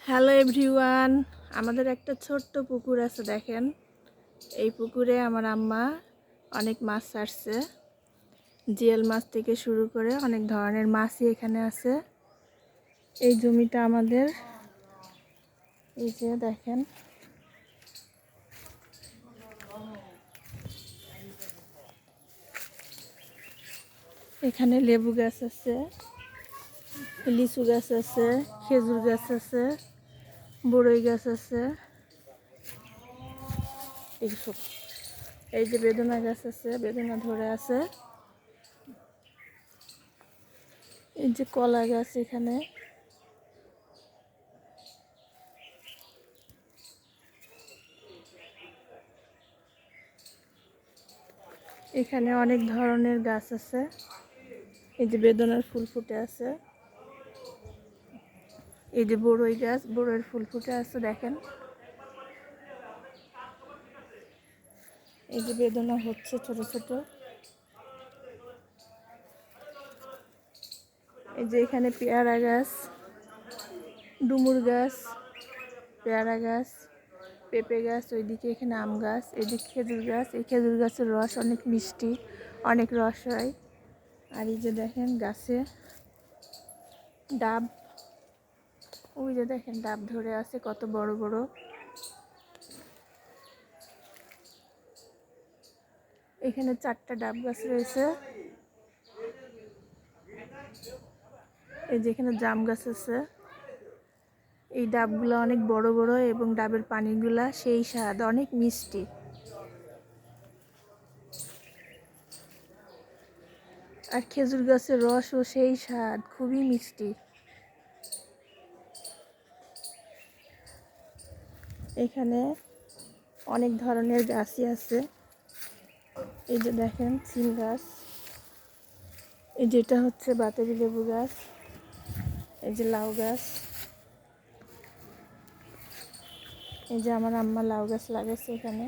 Hello everyone, আমাদের একটা ছোট্ট পুকুর আছে। দেখেন, এই পুকুরে আমার আম্মা অনেক মাছ ছাড়ছে। জিএল মাছ থেকে শুরু করে অনেক ধরনের মাছই এখানে আছে। এই জমিটা আমাদের, এই যে দেখেন, এখানে লেবু গাছ আছে, লিচু গাছ আছে, খেজুর গাছ আছে, বড়ই গাছ আছে, এই যে বেদনা গাছ আছে, বেদনা ধরে আছে। এই যে কলা গাছ, এখানে এখানে অনেক ধরনের গাছ আছে। এই যে বেদনার ফুল ফুটে আছে, এই যে বড়ই গাছ, বড়ইয়ের ফুল ফুটে আছে। দেখেন, এই যে বেদনা হচ্ছে ছোট ছোট। এই যে এখানে পেয়ারা গাছ, ডুমুর গাছ, পেয়ারা গাছ, পেঁপে গাছ, ওইদিকে এখানে আম গাছ, এইদিকে খেজুর গাছ। এই খেজুর গাছের রস অনেক মিষ্টি, অনেক রস হয়। আর এই যে দেখেন গাছে ডাব, ওই যে দেখেন ডাব ধরে আছে কত বড় বড়। এখানে 4টা ডাব গাছ রয়েছে। এই যে এখানে জাম গাছ আছে। এই ডাবগুলো অনেক বড় বড় এবং ডাবের পানিগুলা সেই স্বাদ, অনেক মিষ্টি। আর খেজুর গাছের রসও সেই স্বাদ, খুবই মিষ্টি। এখানে অনেক ধরনের গাছই আছে। এই যে দেখেন সিম গাছ, এই যেটা হচ্ছে বাতাবি লেবু গাছ, এই যে লাউ গাছ, এই যে আমার আম্মা লাউ গাছ লাগাচ্ছে এখানে।